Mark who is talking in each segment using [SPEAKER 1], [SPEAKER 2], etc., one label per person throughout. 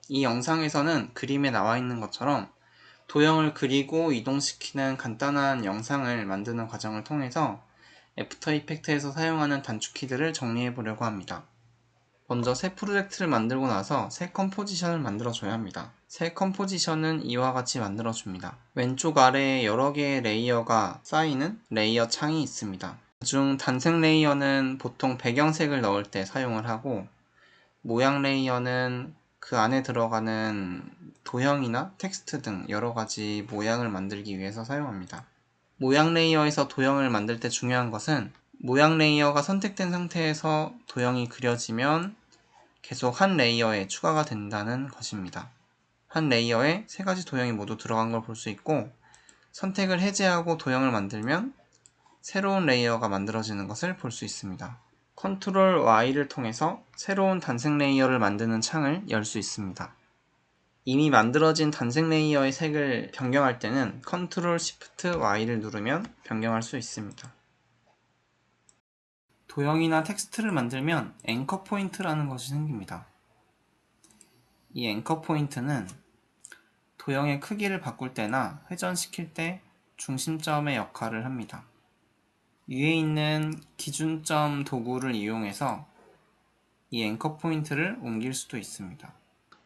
[SPEAKER 1] 이 영상에서는 그림에 나와 있는 것처럼 도형을 그리고 이동시키는 간단한 영상을 만드는 과정을 통해서 애프터 이펙트에서 사용하는 단축키들을 정리해 보려고 합니다. 먼저 새 프로젝트를 만들고 나서 새 컴포지션을 만들어 줘야 합니다. 새 컴포지션은 이와 같이 만들어 줍니다. 왼쪽 아래에 여러 개의 레이어가 쌓이는 레이어 창이 있습니다. 그중 단색 레이어는 보통 배경색을 넣을 때 사용을 하고, 모양 레이어는 그 안에 들어가는 도형이나 텍스트 등 여러 가지 모양을 만들기 위해서 사용합니다. 모양 레이어에서 도형을 만들 때 중요한 것은 모양 레이어가 선택된 상태에서 도형이 그려지면 계속 한 레이어에 추가가 된다는 것입니다. 한 레이어에 세 가지 도형이 모두 들어간 걸 볼 수 있고, 선택을 해제하고 도형을 만들면 새로운 레이어가 만들어지는 것을 볼 수 있습니다. 컨트롤 Y를 통해서 새로운 단색 레이어를 만드는 창을 열 수 있습니다. 이미 만들어진 단색 레이어의 색을 변경할 때는 컨트롤 Shift Y를 누르면 변경할 수 있습니다. 도형이나 텍스트를 만들면 앵커 포인트라는 것이 생깁니다. 이 앵커 포인트는 도형의 크기를 바꿀 때나 회전시킬 때 중심점의 역할을 합니다. 위에 있는 기준점 도구를 이용해서 이 앵커 포인트를 옮길 수도 있습니다.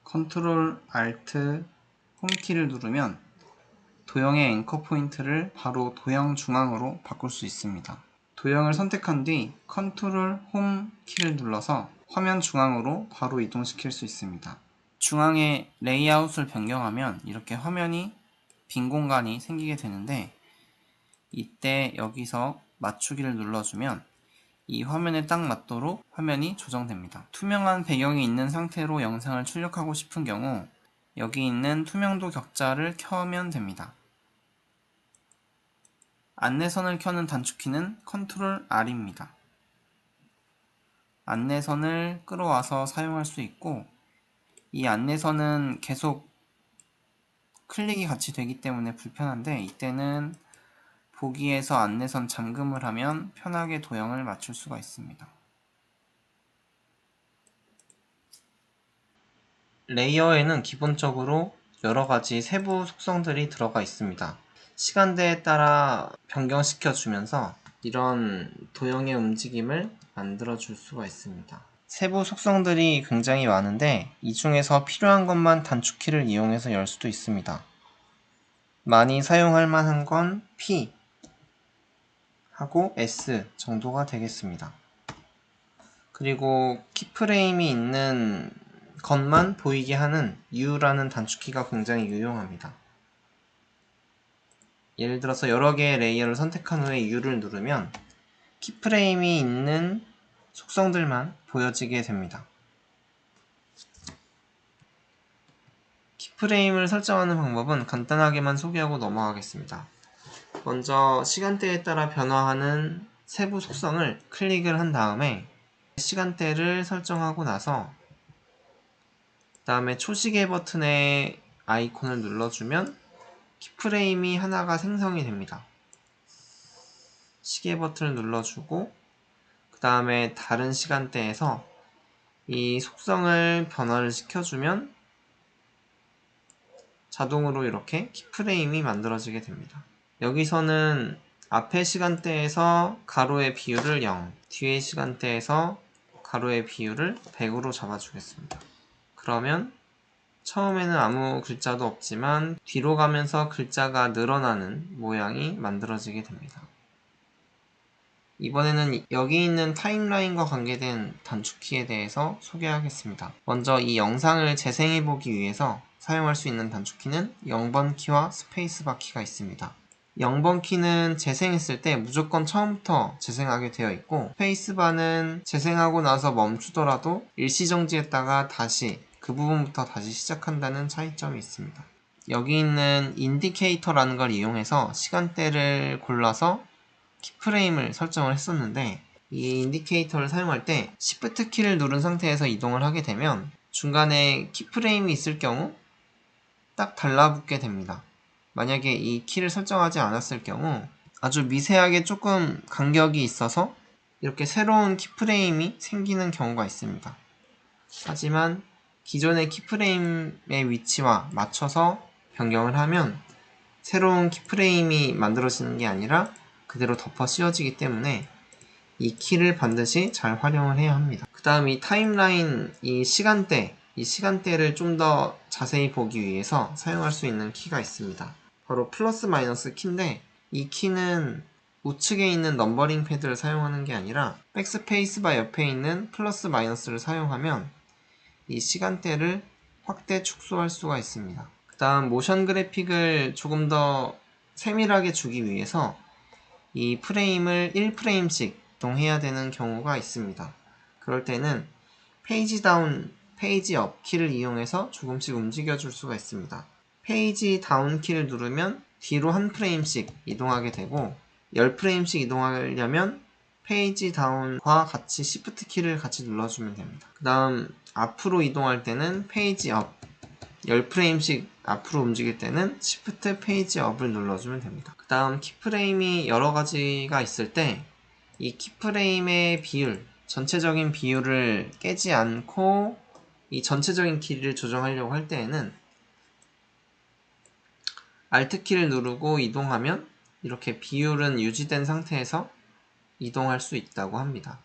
[SPEAKER 1] 컨트롤 Alt 홈키를 누르면 도형의 앵커 포인트를 바로 도형 중앙으로 바꿀 수 있습니다. 도형을 선택한 뒤 컨트롤 홈 키를 눌러서 화면 중앙으로 바로 이동시킬 수 있습니다. 중앙에 레이아웃을 변경하면 이렇게 화면이 빈 공간이 생기게 되는데, 이때 여기서 맞추기를 눌러주면 이 화면에 딱 맞도록 화면이 조정됩니다. 투명한 배경이 있는 상태로 영상을 출력하고 싶은 경우 여기 있는 투명도 격자를 켜면 됩니다. 안내선을 켜는 단축키는 컨트롤 R입니다. 안내선을 끌어와서 사용할 수 있고, 이 안내선은 계속 클릭이 같이 되기 때문에 불편한데, 이때는 보기에서 안내선 잠금을 하면 편하게 도형을 맞출 수가 있습니다. 레이어에는 기본적으로 여러 가지 세부 속성들이 들어가 있습니다. 시간대에 따라 변경시켜 주면서 이런 도형의 움직임을 만들어 줄 수가 있습니다. 세부 속성들이 굉장히 많은데 이 중에서 필요한 것만 단축키를 이용해서 열 수도 있습니다. 많이 사용할 만한 건 P 하고 S 정도가 되겠습니다. 그리고 키프레임이 있는 것만 보이게 하는 U라는 단축키가 굉장히 유용합니다. 예를 들어서 여러 개의 레이어를 선택한 후에 U를 누르면 키프레임이 있는 속성들만 보여지게 됩니다. 키프레임을 설정하는 방법은 간단하게만 소개하고 넘어가겠습니다. 먼저 시간대에 따라 변화하는 세부 속성을 클릭을 한 다음에 시간대를 설정하고 나서 그 다음에 초시계 버튼의 아이콘을 눌러주면 키프레임이 하나가 생성이 됩니다. 시계 버튼을 눌러주고 그 다음에 다른 시간대에서 이 속성을 변화를 시켜주면 자동으로 이렇게 키프레임이 만들어지게 됩니다. 여기서는 앞의 시간대에서 가로의 비율을 0, 뒤의 시간대에서 가로의 비율을 100으로 잡아주겠습니다. 그러면 처음에는 아무 글자도 없지만 뒤로 가면서 글자가 늘어나는 모양이 만들어지게 됩니다. 이번에는 여기 있는 타임라인과 관계된 단축키에 대해서 소개하겠습니다. 먼저 이 영상을 재생해보기 위해서 사용할 수 있는 단축키는 0번 키와 스페이스바 키가 있습니다. 0번 키는 재생했을 때 무조건 처음부터 재생하게 되어 있고, 스페이스바는 재생하고 나서 멈추더라도 일시정지했다가 다시 그 부분부터 다시 시작한다는 차이점이 있습니다. 여기 있는 인디케이터라는 걸 이용해서 시간대를 골라서 키프레임을 설정을 했었는데, 이 인디케이터를 사용할 때 Shift 키를 누른 상태에서 이동을 하게 되면 중간에 키프레임이 있을 경우 딱 달라붙게 됩니다. 만약에 이 키를 설정하지 않았을 경우 아주 미세하게 조금 간격이 있어서 이렇게 새로운 키프레임이 생기는 경우가 있습니다. 하지만
[SPEAKER 2] 기존의 키프레임의 위치와 맞춰서 변경을 하면 새로운 키프레임이 만들어지는 게 아니라 그대로 덮어 씌워지기 때문에 이 키를 반드시 잘 활용을 해야 합니다. 그 다음 이 타임라인, 이 시간대를 좀 더 자세히 보기 위해서 사용할 수 있는 키가 있습니다. 바로 플러스 마이너스 키인데, 이 키는 우측에 있는 넘버링 패드를 사용하는 게 아니라 백스페이스바 옆에 있는 플러스 마이너스를 사용하면 이 시간대를 확대 축소할 수가 있습니다. 그 다음 모션 그래픽을 조금 더 세밀하게 주기 위해서 이 프레임을 1프레임씩 이동해야 되는 경우가 있습니다. 그럴 때는 페이지 다운, 페이지 업 키를 이용해서 조금씩 움직여 줄 수가 있습니다. 페이지 다운 키를 누르면 뒤로 한 프레임씩 이동하게 되고 10프레임씩 이동하려면 페이지 다운과 같이 Shift 키를 같이 눌러주면 됩니다. 그 다음 앞으로 이동할 때는 페이지 업 10프레임씩 앞으로 움직일 때는 Shift 페이지 업을 눌러주면 됩니다. 그 다음 키프레임이 여러 가지가 있을 때 이 키프레임의 비율, 전체적인 비율을 깨지 않고 이 전체적인 길이를 조정하려고 할 때에는 Alt 키를 누르고 이동하면 이렇게 비율은 유지된 상태에서 이동할 수 있다고 합니다.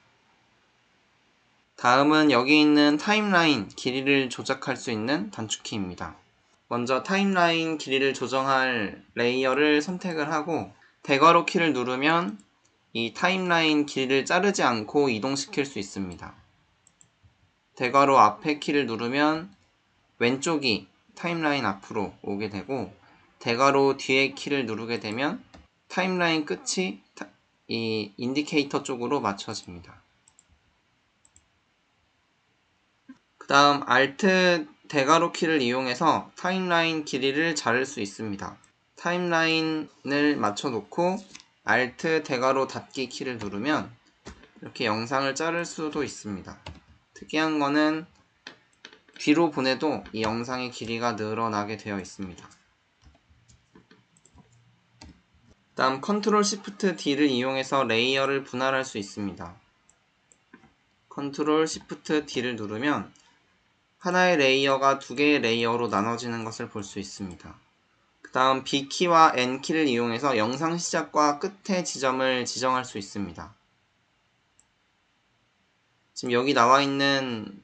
[SPEAKER 1] 다음은 여기 있는 타임라인 길이를 조작할 수 있는 단축키입니다. 먼저 타임라인 길이를 조정할 레이어를 선택을 하고 대괄호 키를 누르면 이 타임라인 길이를 자르지 않고 이동시킬 수 있습니다. 대괄호 앞에 키를 누르면 왼쪽이 타임라인 앞으로 오게 되고 대괄호 뒤에 키를 누르게 되면 타임라인 끝이 이 인디케이터 쪽으로 맞춰집니다. 그 다음 Alt 대괄호 키를 이용해서 타임라인 길이를 자를 수 있습니다. 타임라인을 맞춰놓고 Alt 대괄호 닫기 키를 누르면 이렇게 영상을 자를 수도 있습니다. 특이한 거는 뒤로 보내도 이 영상의 길이가 늘어나게 되어 있습니다. 다음 Ctrl Shift D를 이용해서 레이어를 분할할 수 있습니다. Ctrl Shift D를 누르면 하나의 레이어가 두 개의 레이어로 나눠지는 것을 볼 수 있습니다. 그 다음 B키와 N키를 이용해서 영상 시작과 끝의 지점을 지정할 수 있습니다. 지금 여기 나와 있는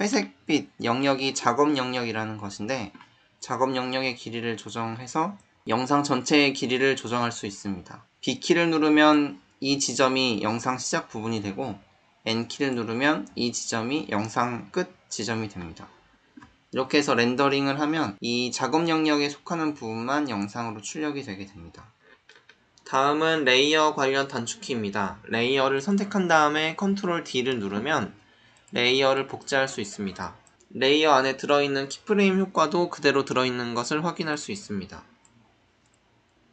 [SPEAKER 1] 회색빛 영역이 작업 영역이라는 것인데 작업 영역의 길이를 조정해서 영상 전체의 길이를 조정할 수 있습니다. B키를 누르면 이 지점이 영상 시작 부분이 되고 N키를 누르면 이 지점이 영상 끝 지점이 됩니다. 이렇게 해서 렌더링을 하면 이 작업 영역에 속하는 부분만 영상으로 출력이 되게 됩니다. 다음은 레이어 관련 단축키입니다. 레이어를 선택한 다음에 Ctrl D를 누르면 레이어를 복제할 수 있습니다. 레이어 안에 들어있는 키프레임 효과도 그대로 들어있는 것을 확인할 수 있습니다.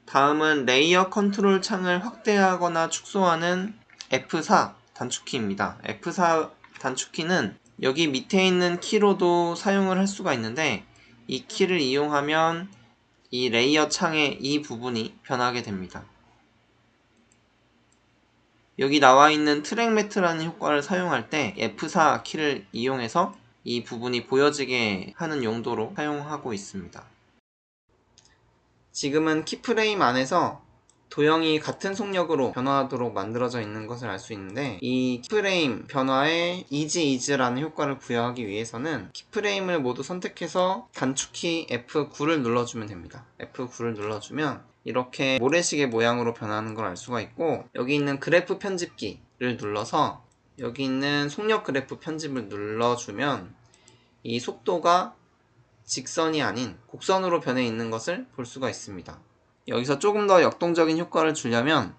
[SPEAKER 1] 다음은 레이어 컨트롤 창을 확대하거나 축소하는 F4 단축키입니다. F4 단축키는 여기 밑에 있는 키로도 사용을 할 수가 있는데 이 키를 이용하면 이 레이어 창의 이 부분이 변하게 됩니다. 여기 나와 있는 트랙 매트라는 효과를 사용할 때 F4 키를 이용해서 이 부분이 보여지게 하는 용도로 사용하고 있습니다. 지금은 키프레임 안에서 도형이 같은 속력으로 변화하도록 만들어져 있는 것을 알 수 있는데 이 키프레임 변화에 이즈라는 효과를 부여하기 위해서는 키프레임을 모두 선택해서 단축키 F9를 눌러주면 됩니다. F9를 눌러주면 이렇게 모래시계 모양으로 변하는 걸 알 수가 있고 여기 있는 그래프 편집기를 눌러서 여기 있는 속력 그래프 편집을 눌러주면 이 속도가 직선이 아닌 곡선으로 변해 있는 것을 볼 수가 있습니다. 여기서 조금 더 역동적인 효과를 주려면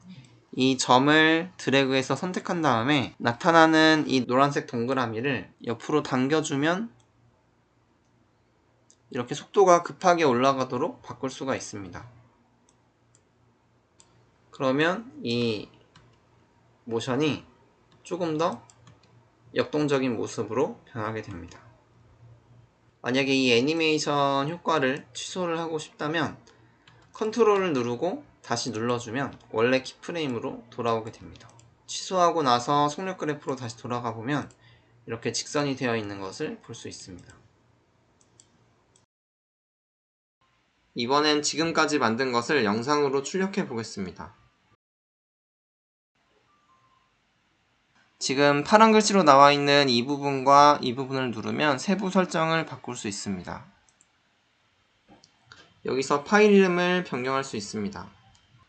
[SPEAKER 1] 이 점을 드래그해서 선택한 다음에 나타나는 이 노란색 동그라미를 옆으로 당겨주면 이렇게 속도가 급하게 올라가도록 바꿀 수가 있습니다. 그러면 이 모션이 조금 더 역동적인 모습으로 변하게 됩니다. 만약에 이 애니메이션 효과를 취소를 하고 싶다면 컨트롤을 누르고 다시 눌러주면 원래 키프레임으로 돌아오게 됩니다. 취소하고 나서 속력 그래프로 다시 돌아가 보면 이렇게 직선이 되어 있는 것을 볼 수 있습니다.
[SPEAKER 2] 이번엔 지금까지 만든 것을 영상으로 출력해 보겠습니다. 지금 파란 글씨로 나와 있는 이 부분과 이 부분을 누르면 세부 설정을 바꿀 수 있습니다. 여기서 파일 이름을 변경할 수 있습니다.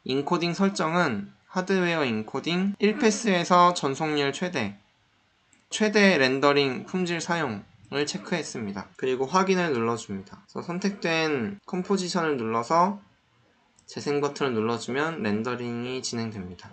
[SPEAKER 2] 인코딩 설정은 하드웨어 인코딩 1패스에서 전속률 최대 렌더링 품질 사용을 체크했습니다. 그리고 확인을 눌러줍니다. 그래서 선택된 컴포지션을 눌러서 재생 버튼을 눌러주면 렌더링이 진행됩니다.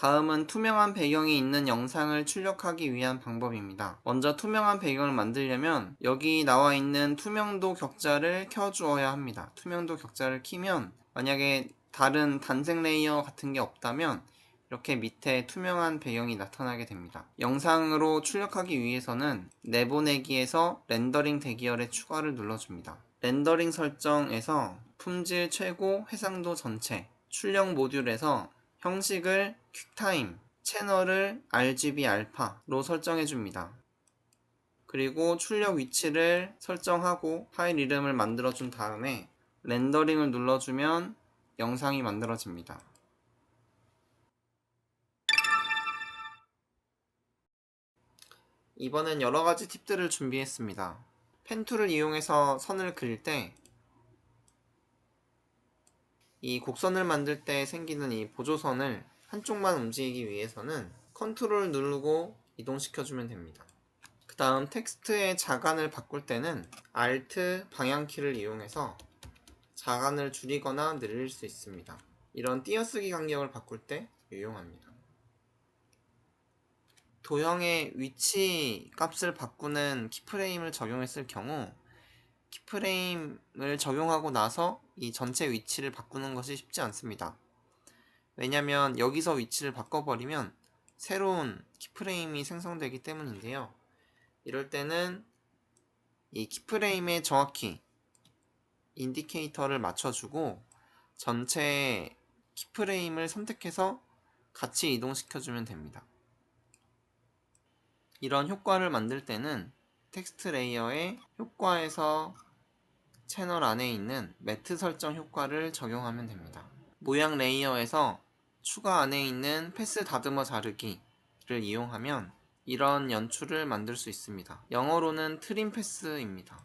[SPEAKER 2] 다음은 투명한 배경이 있는 영상을 출력하기 위한 방법입니다. 먼저 투명한 배경을 만들려면 여기 나와 있는 투명도 격자를 켜주어야 합니다. 투명도 격자를 키면 만약에 다른 단색 레이어 같은 게 없다면 이렇게 밑에 투명한 배경이 나타나게 됩니다. 영상으로 출력하기 위해서는 내보내기에서 렌더링 대기열의 추가를 눌러줍니다. 렌더링 설정에서 품질 최고, 해상도 전체, 출력 모듈에서 형식을 퀵타임, 채널을 RGB 알파로 설정해 줍니다. 그리고 출력 위치를 설정하고 파일 이름을 만들어 준 다음에 렌더링을 눌러주면 영상이 만들어집니다. 이번엔 여러가지 팁들을 준비했습니다. 펜툴을 이용해서 선을 그릴 때 이 곡선을 만들 때 생기는 이 보조선을 한쪽만 움직이기 위해서는 컨트롤 누르고 이동시켜주면 됩니다. 그 다음 텍스트의 자간을 바꿀 때는 Alt 방향키를 이용해서 자간을 줄이거나 늘릴 수 있습니다. 이런 띄어쓰기 간격을 바꿀 때 유용합니다. 도형의 위치 값을 바꾸는 키프레임을 적용했을 경우 키프레임을 적용하고 나서 이 전체 위치를 바꾸는 것이 쉽지 않습니다. 왜냐면 여기서 위치를 바꿔버리면 새로운 키프레임이 생성되기 때문인데요. 이럴 때는 이 키프레임에 정확히 인디케이터를 맞춰주고 전체 키프레임을 선택해서 같이 이동시켜주면 됩니다. 이런 효과를 만들 때는 텍스트 레이어의 효과에서 채널 안에 있는 매트 설정 효과를 적용하면 됩니다. 모양 레이어에서 추가 안에 있는 패스 다듬어 자르기를 이용하면 이런 연출을 만들 수 있습니다. 영어로는 트림 패스입니다.